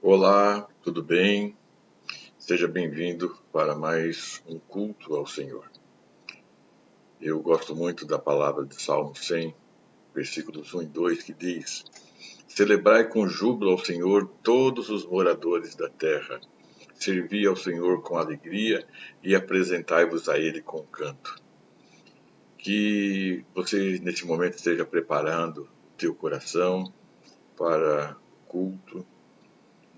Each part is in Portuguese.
Olá, tudo bem? Seja bem-vindo para mais um culto ao Senhor. Eu gosto muito da palavra de Salmo 100, versículos 1 e 2, que diz: Celebrai com júbilo ao Senhor todos os moradores da terra. Servi ao Senhor com alegria e apresentai-vos a Ele com canto. Que você, neste momento, esteja preparando o teu coração para o culto,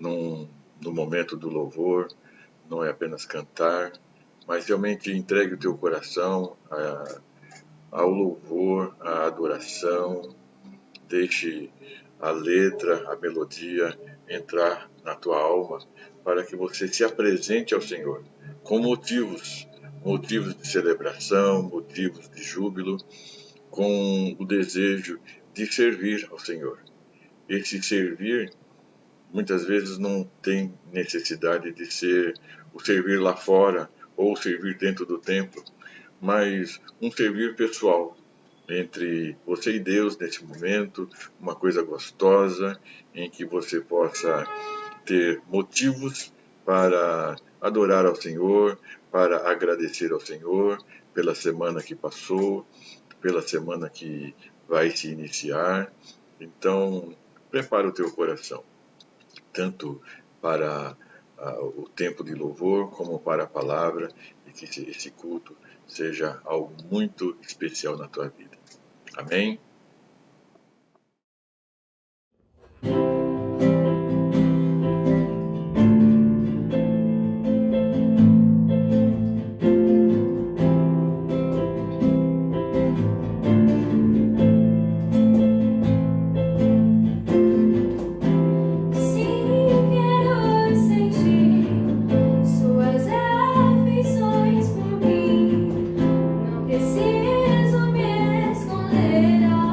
no momento do louvor. Não é apenas cantar, mas realmente entregue o teu coração ao louvor, à adoração. Deixe a letra, a melodia entrar na tua alma para que você se apresente ao Senhor com motivos de celebração, motivos de júbilo, com o desejo de servir ao Senhor. Esse servir muitas vezes não tem necessidade de ser o servir lá fora ou servir dentro do templo, mas um servir pessoal entre você e Deus neste momento, uma coisa gostosa em que você possa ter motivos para adorar ao Senhor, para agradecer ao Senhor pela semana que passou, pela semana que vai se iniciar. Então, prepara o teu coração, tanto para o tempo de louvor como para a palavra, e que esse culto seja algo muito especial na tua vida. Amém? Preciso me esconder.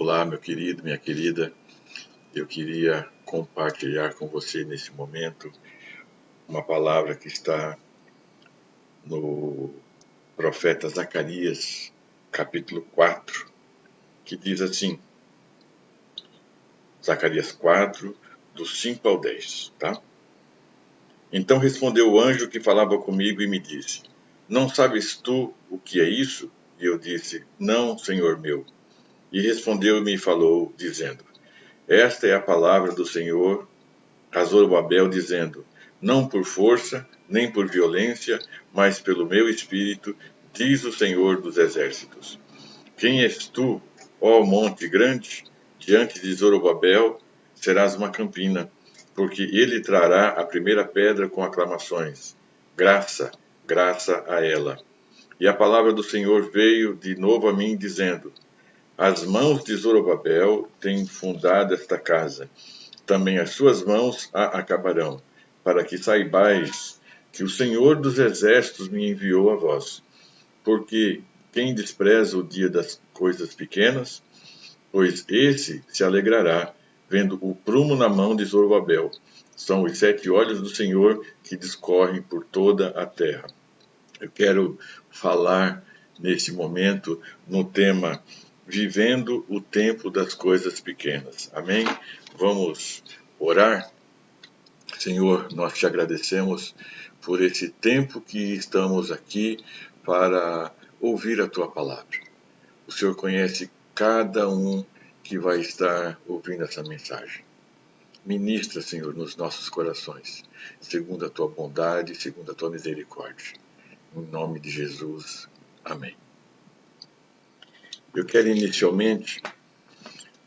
Olá, meu querido, minha querida. Eu queria compartilhar com você nesse momento uma palavra que está no profeta Zacarias, capítulo 4, que diz assim, Zacarias 4, do 5 ao 10, tá? Então respondeu o anjo que falava comigo e me disse, não sabes tu o que é isso? E eu disse, não, Senhor meu. E respondeu-me e falou, dizendo, esta é a palavra do Senhor a Zorobabel, dizendo, não por força, nem por violência, mas pelo meu espírito, diz o Senhor dos exércitos. Quem és tu, ó monte grande? Diante de Zorobabel serás uma campina, porque ele trará a primeira pedra com aclamações. Graça, graça a ela. E a palavra do Senhor veio de novo a mim, dizendo, as mãos de Zorobabel têm fundado esta casa, também as suas mãos a acabarão, para que saibais que o Senhor dos exércitos me enviou a vós. Porque quem despreza o dia das coisas pequenas, pois esse se alegrará, vendo o prumo na mão de Zorobabel. São os 7 olhos do Senhor que discorrem por toda a terra. Eu quero falar nesse momento no tema Vivendo o Tempo das Coisas Pequenas. Amém? Vamos orar? Senhor, nós te agradecemos por esse tempo que estamos aqui para ouvir a tua palavra. O Senhor conhece cada um que vai estar ouvindo essa mensagem. Ministra, Senhor, nos nossos corações, segundo a tua bondade, segundo a tua misericórdia. Em nome de Jesus. Amém. Eu quero inicialmente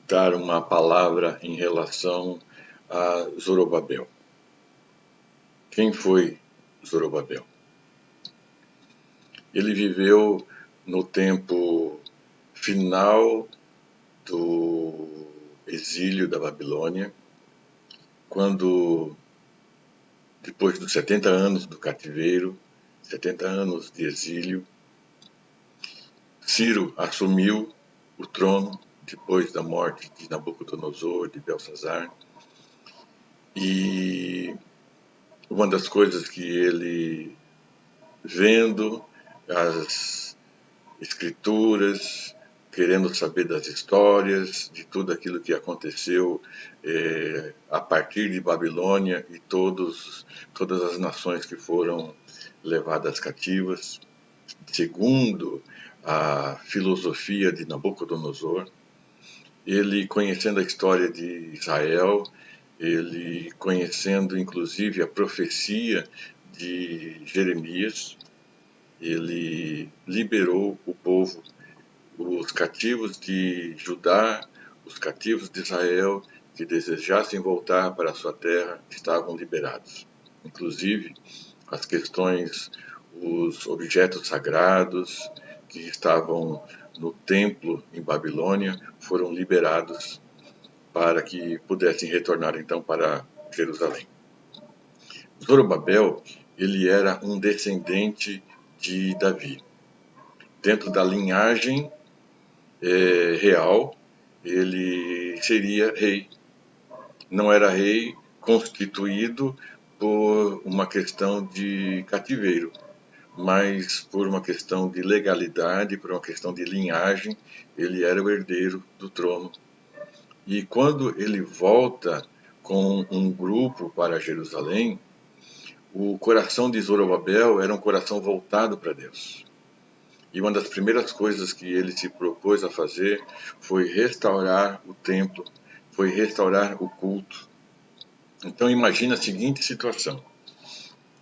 dar uma palavra em relação a Zorobabel. Quem foi Zorobabel? Ele viveu no tempo final do exílio da Babilônia, quando, depois dos 70 anos do cativeiro, 70 anos de exílio, Ciro assumiu o trono depois da morte de Nabucodonosor, de Belsazar, e uma das coisas que ele, vendo as escrituras, querendo saber das histórias, de tudo aquilo que aconteceu a partir de Babilônia e todas as nações que foram levadas cativas, segundo a filosofia de Nabucodonosor, ele conhecendo a história de Israel, ele conhecendo inclusive a profecia de Jeremias, ele liberou o povo, os cativos de Judá, os cativos de Israel que desejassem voltar para a sua terra estavam liberados. Inclusive, as questões, os objetos sagrados que estavam no templo em Babilônia foram liberados para que pudessem retornar então para Jerusalém. Zorobabel, ele era um descendente de Davi. Dentro da linhagem real, ele seria rei. Não era rei constituído por uma questão de cativeiro, mas por uma questão de legalidade, por uma questão de linhagem, ele era o herdeiro do trono. E quando ele volta com um grupo para Jerusalém, o coração de Zorobabel era um coração voltado para Deus. E uma das primeiras coisas que ele se propôs a fazer foi restaurar o templo, foi restaurar o culto. Então imagina a seguinte situação.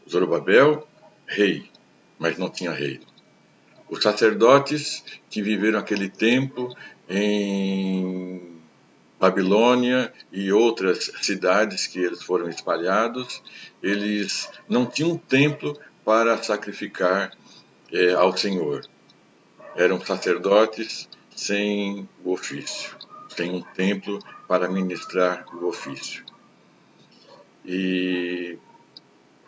Zorobabel, rei, mas não tinha rei. Os sacerdotes que viveram aquele tempo em Babilônia e outras cidades que eles foram espalhados, eles não tinham um templo para sacrificar ao Senhor. Eram sacerdotes sem o ofício, sem um templo para ministrar o ofício. E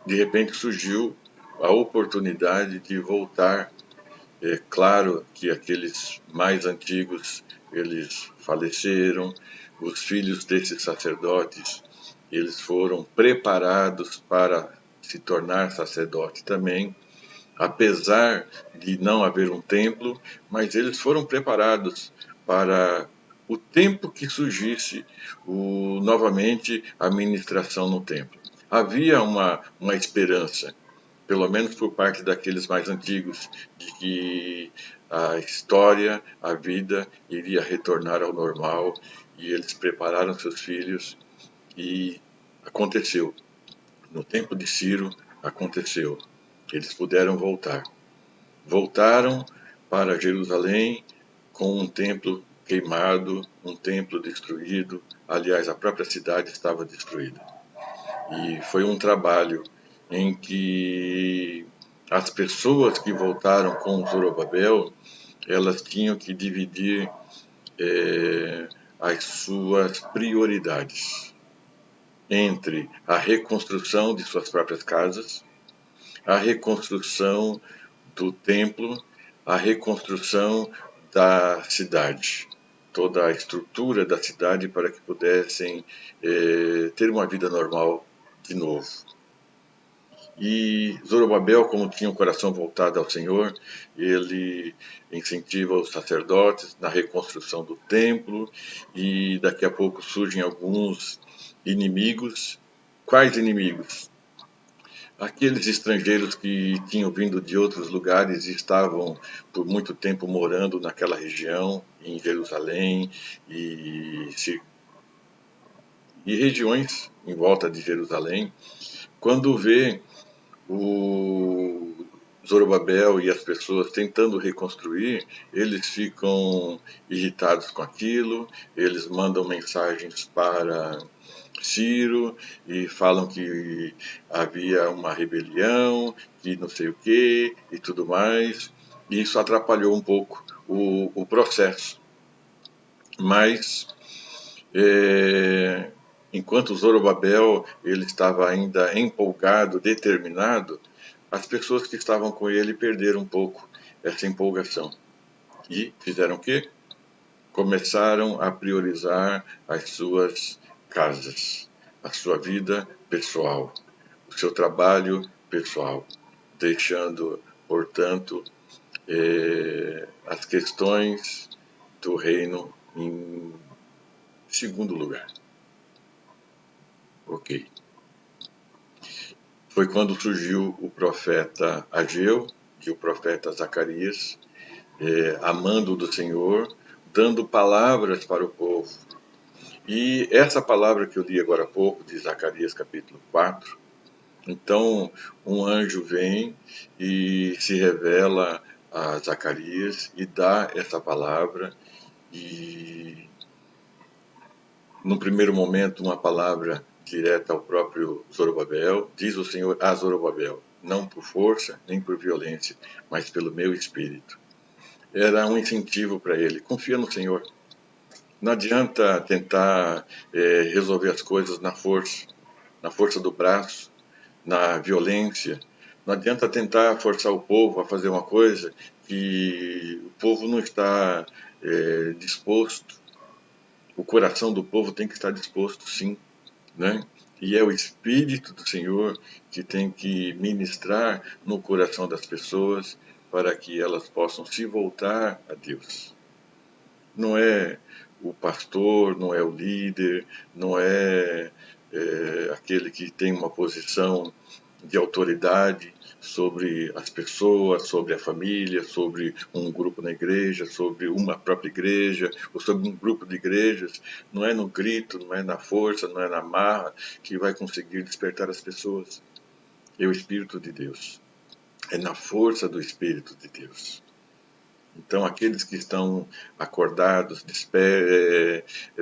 de repente surgiu a oportunidade de voltar É claro que aqueles mais antigos, eles faleceram, os filhos desses sacerdotes, eles foram preparados para se tornar sacerdote também, apesar de não haver um templo, mas eles foram preparados para o tempo que surgisse novamente a ministração no templo. Havia uma esperança, pelo menos por parte daqueles mais antigos, de que a história, a vida iria retornar ao normal, e eles prepararam seus filhos e aconteceu. No tempo de Ciro, aconteceu. Eles puderam voltar. Voltaram para Jerusalém com um templo queimado, um templo destruído. Aliás, a própria cidade estava destruída. E foi um trabalho em que as pessoas que voltaram com Zorobabel, elas tinham que dividir as suas prioridades entre a reconstrução de suas próprias casas, a reconstrução do templo, a reconstrução da cidade, toda a estrutura da cidade para que pudessem ter uma vida normal de novo. E Zorobabel, como tinha o coração voltado ao Senhor, ele incentiva os sacerdotes na reconstrução do templo, e daqui a pouco surgem alguns inimigos. Quais inimigos? Aqueles estrangeiros que tinham vindo de outros lugares e estavam por muito tempo morando naquela região, em Jerusalém e regiões em volta de Jerusalém, quando vê o Zorobabel e as pessoas tentando reconstruir, eles ficam irritados com aquilo, eles mandam mensagens para Ciro e falam que havia uma rebelião, que não sei o que e tudo mais. E isso atrapalhou um pouco o processo. Mas enquanto Zorobabel ele estava ainda empolgado, determinado, as pessoas que estavam com ele perderam um pouco essa empolgação. E fizeram o quê? Começaram a priorizar as suas casas, a sua vida pessoal, o seu trabalho pessoal, deixando, portanto, as questões do reino em segundo lugar. Ok. Foi quando surgiu o profeta Ageu e o profeta Zacarias, amando do Senhor, dando palavras para o povo. E essa palavra que eu li agora há pouco, de Zacarias capítulo 4, então um anjo vem e se revela a Zacarias e dá essa palavra, e no primeiro momento uma palavra direta ao próprio Zorobabel. Diz o Senhor a Zorobabel: não por força nem por violência, mas pelo meu espírito. Era um incentivo para ele. Confia no Senhor. Não adianta tentar resolver as coisas na força do braço, na violência. Não adianta tentar forçar o povo a fazer uma coisa que o povo não está disposto. O coração do povo tem que estar disposto, sim, né? E é o Espírito do Senhor que tem que ministrar no coração das pessoas para que elas possam se voltar a Deus. Não é o pastor, não é o líder, não é aquele que tem uma posição de autoridade sobre as pessoas, sobre a família, sobre um grupo na igreja, sobre uma própria igreja, ou sobre um grupo de igrejas. Não é no grito, não é na força, não é na marra que vai conseguir despertar as pessoas. É o Espírito de Deus. É na força do Espírito de Deus. Então, aqueles que estão acordados,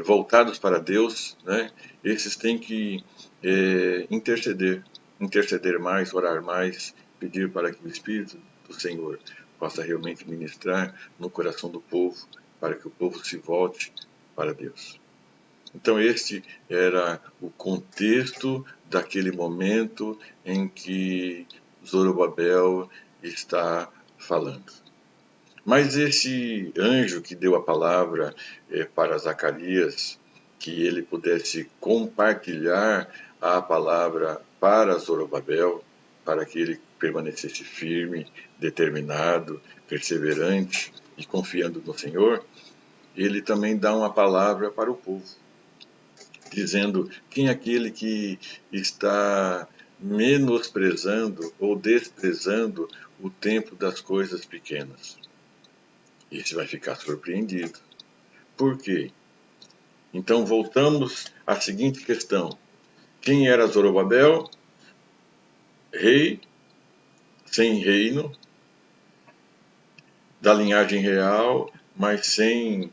voltados para Deus, né, esses têm que interceder mais, orar mais, pedir para que o Espírito do Senhor possa realmente ministrar no coração do povo, para que o povo se volte para Deus. Então, este era o contexto daquele momento em que Zorobabel está falando. Mas esse anjo que deu a palavra para Zacarias, que ele pudesse compartilhar a palavra para Zorobabel, para que ele permanecesse firme, determinado, perseverante e confiando no Senhor, ele também dá uma palavra para o povo, dizendo: quem é aquele que está menosprezando ou desprezando o tempo das coisas pequenas? Esse vai ficar surpreendido. Por quê? Então voltamos à seguinte questão: quem era Zorobabel? Rei, sem reino, da linhagem real, mas sem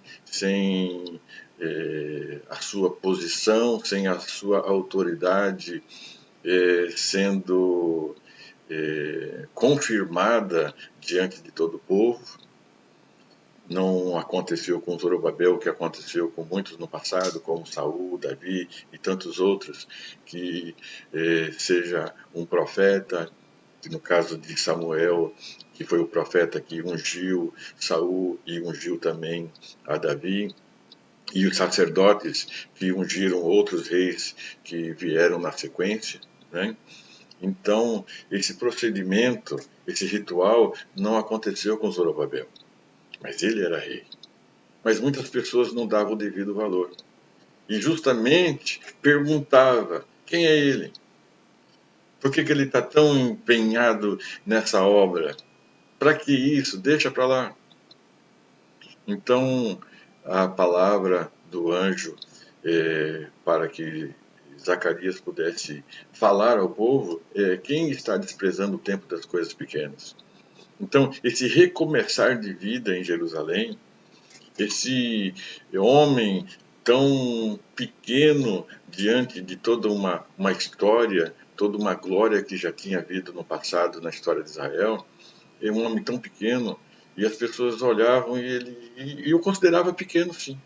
a sua posição, sem a sua autoridade sendo confirmada diante de todo o povo. Não aconteceu com Zorobabel o que aconteceu com muitos no passado, como Saul, Davi e tantos outros, que seja um profeta, no caso de Samuel, que foi o profeta que ungiu Saul e ungiu também a Davi, e os sacerdotes que ungiram outros reis que vieram na sequência, né? Então, esse procedimento, esse ritual, não aconteceu com Zorobabel, mas ele era rei. Mas muitas pessoas não davam o devido valor. E justamente perguntava: quem é ele? Por que ele está tão empenhado nessa obra? Para que isso? Deixa para lá. Então, a palavra do anjo para que Zacarias pudesse falar ao povo quem está desprezando o tempo das coisas pequenas. Então, esse recomeçar de vida em Jerusalém, esse homem tão pequeno diante de toda uma história, toda uma glória que já tinha havido no passado na história de Israel, é um homem tão pequeno, e as pessoas olhavam e eu considerava pequeno, sim.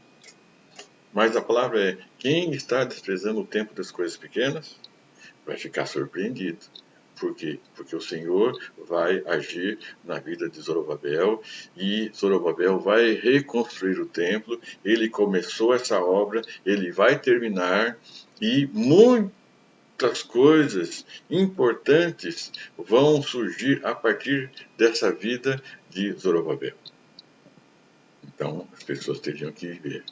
Mas a palavra é: quem está desprezando o tempo das coisas pequenas vai ficar surpreendido. Por quê? Porque o Senhor vai agir na vida de Zorobabel e Zorobabel vai reconstruir o templo. Ele começou essa obra, ele vai terminar e muitas coisas importantes vão surgir a partir dessa vida de Zorobabel. Então, as pessoas teriam que ver.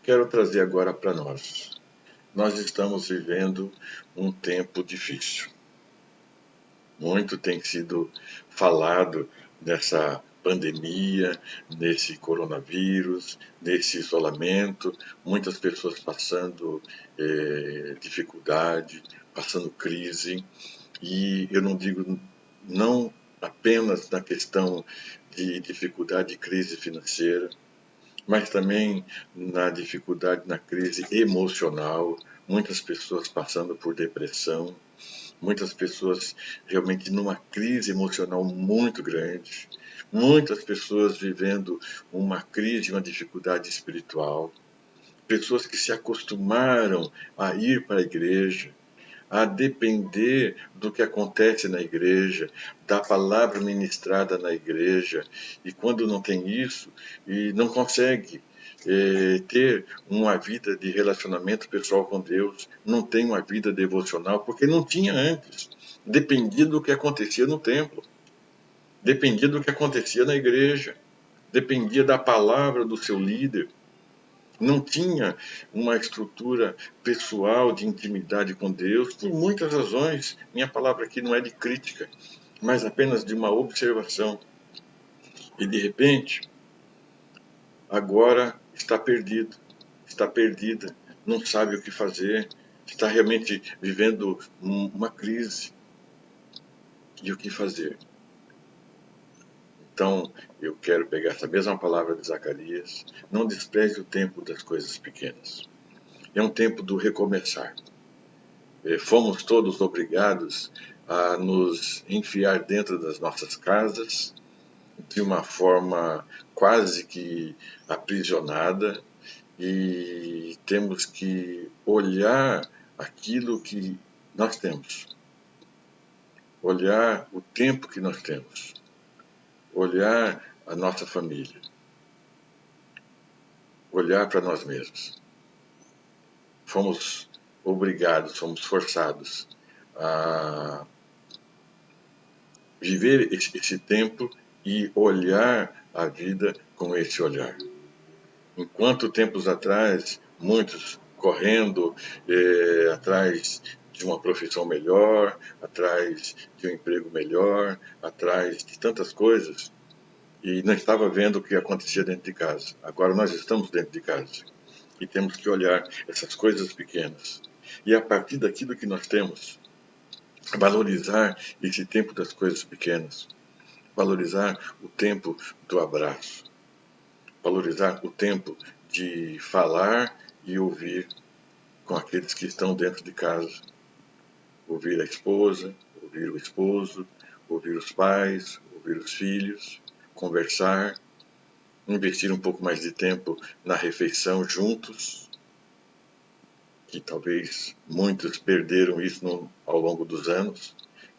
Quero trazer agora para nós. Nós estamos vivendo um tempo difícil. Muito tem sido falado nessa pandemia, nesse coronavírus, nesse isolamento, muitas pessoas passando dificuldade, passando crise, e eu não digo não apenas na questão de dificuldade e crise financeira, mas também na dificuldade, na crise emocional, muitas pessoas passando por depressão, muitas pessoas realmente numa crise emocional muito grande, muitas pessoas vivendo uma crise, uma dificuldade espiritual, pessoas que se acostumaram a ir para a igreja, a depender do que acontece na igreja, da palavra ministrada na igreja, e quando não tem isso, e não consegue ter uma vida de relacionamento pessoal com Deus, não tem uma vida devocional, porque não tinha antes. Dependia do que acontecia no templo, dependia do que acontecia na igreja, dependia da palavra do seu líder. Não tinha uma estrutura pessoal de intimidade com Deus, por muitas razões. Minha palavra aqui não é de crítica, mas apenas de uma observação. E de repente, agora está perdido, está perdida, não sabe o que fazer, está realmente vivendo uma crise. E o que fazer? Então, eu quero pegar essa mesma palavra de Zacarias: não despreze o tempo das coisas pequenas. É um tempo do recomeçar. Fomos todos obrigados a nos enfiar dentro das nossas casas de uma forma quase que aprisionada, e temos que olhar aquilo que nós temos, olhar o tempo que nós temos, olhar a nossa família, olhar para nós mesmos. Fomos obrigados, fomos forçados a viver esse tempo e olhar a vida com esse olhar. Enquanto tempos atrás, muitos correndo atrás de uma profissão melhor, atrás de um emprego melhor, atrás de tantas coisas, e não estava vendo o que acontecia dentro de casa. Agora nós estamos dentro de casa e temos que olhar essas coisas pequenas. E a partir daquilo que nós temos, valorizar esse tempo das coisas pequenas, valorizar o tempo do abraço, valorizar o tempo de falar e ouvir com aqueles que estão dentro de casa. Ouvir a esposa, ouvir o esposo, ouvir os pais, ouvir os filhos, conversar, investir um pouco mais de tempo na refeição juntos, que talvez muitos perderam isso ao longo dos anos,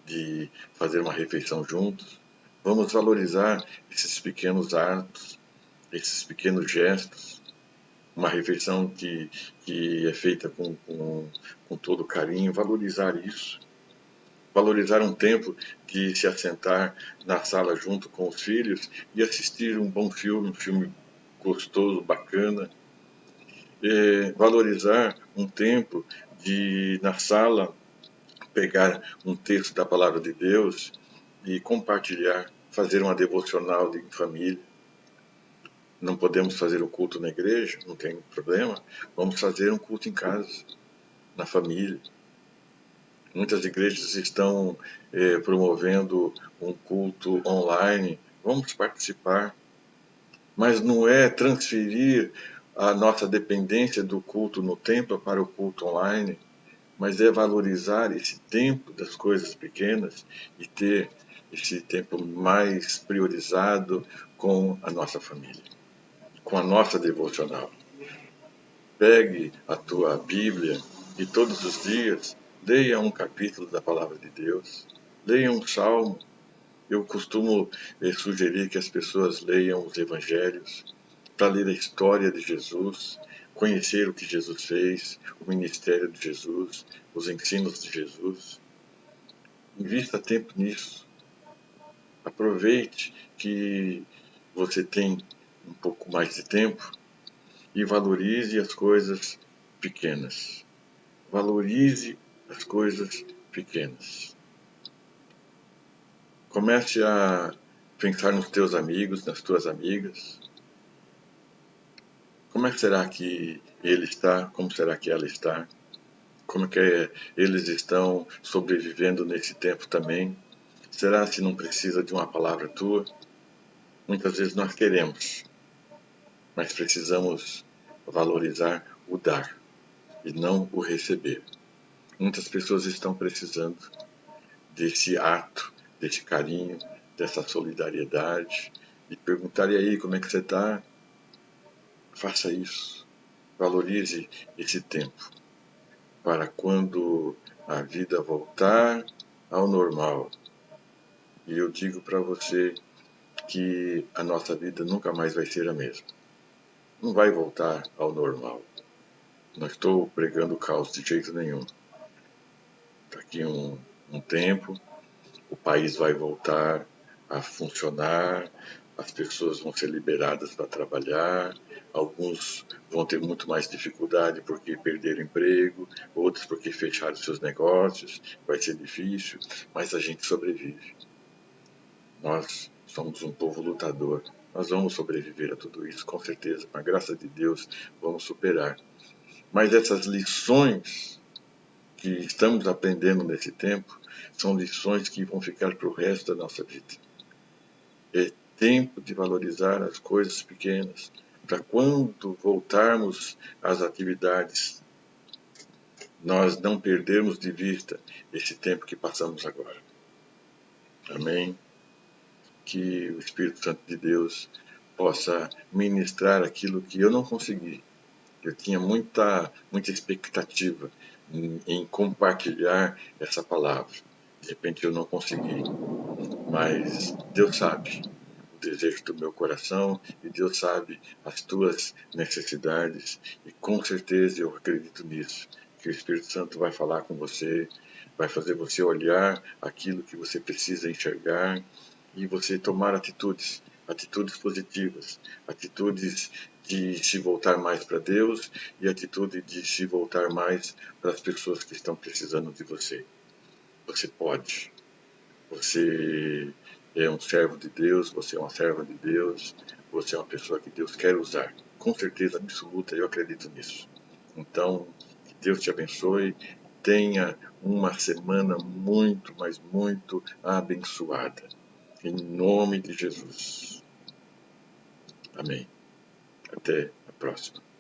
de fazer uma refeição juntos. Vamos valorizar esses pequenos atos, esses pequenos gestos, uma refeição que é feita com todo carinho, valorizar isso. Valorizar um tempo de se assentar na sala junto com os filhos e assistir um bom filme, um filme gostoso, bacana. Valorizar um tempo de, na sala, pegar um texto da Palavra de Deus e compartilhar, fazer uma devocional em família. Não podemos fazer o culto na igreja, não tem problema. Vamos fazer um culto em casa, na família. Muitas igrejas estão promovendo um culto online. Vamos participar. Mas não é transferir a nossa dependência do culto no templo para o culto online, mas é valorizar esse tempo das coisas pequenas e ter esse tempo mais priorizado com a nossa família, com a nossa devocional. Pegue a tua Bíblia e todos os dias leia um capítulo da Palavra de Deus, leia um salmo. Eu costumo sugerir que as pessoas leiam os evangelhos para ler a história de Jesus, conhecer o que Jesus fez, o ministério de Jesus, os ensinos de Jesus. Invista tempo nisso. Aproveite que você tem um pouco mais de tempo e valorize as coisas pequenas. Valorize as coisas pequenas. Comece a pensar nos teus amigos, nas tuas amigas. Como é que será que ele está? Como será que ela está? Como é que eles estão sobrevivendo nesse tempo também? Será que não precisa de uma palavra tua? Muitas vezes nós queremos, mas precisamos valorizar o dar e não o receber. Muitas pessoas estão precisando desse ato, desse carinho, dessa solidariedade, de perguntar, e aí, como é que você está? Faça isso. Valorize esse tempo para quando a vida voltar ao normal. E eu digo para você que a nossa vida nunca mais vai ser a mesma. Não vai voltar ao normal. Não estou pregando caos de jeito nenhum. Daqui um tempo, o país vai voltar a funcionar, as pessoas vão ser liberadas para trabalhar, alguns vão ter muito mais dificuldade porque perderam emprego, outros porque fecharam seus negócios, vai ser difícil, mas a gente sobrevive. Nós somos um povo lutador, nós vamos sobreviver a tudo isso, com certeza, com a graça de Deus, vamos superar. Mas essas lições que estamos aprendendo nesse tempo são lições que vão ficar para o resto da nossa vida. É tempo de valorizar as coisas pequenas, para quando voltarmos às atividades, nós não perdermos de vista esse tempo que passamos agora. Amém? Que o Espírito Santo de Deus possa ministrar aquilo que eu não consegui. Eu tinha muita expectativa em compartilhar essa palavra. De repente eu não consegui, mas Deus sabe desejo do meu coração e Deus sabe as tuas necessidades e com certeza eu acredito nisso, que o Espírito Santo vai falar com você, vai fazer você olhar aquilo que você precisa enxergar e você tomar atitudes, atitudes positivas, atitudes de se voltar mais para Deus e atitude de se voltar mais para as pessoas que estão precisando de você. Você pode. Você é um servo de Deus, você é uma serva de Deus, você é uma pessoa que Deus quer usar. Com certeza absoluta, eu acredito nisso. Então, que Deus te abençoe. Tenha uma semana muito, mas muito abençoada. Em nome de Jesus. Amém. Até a próxima.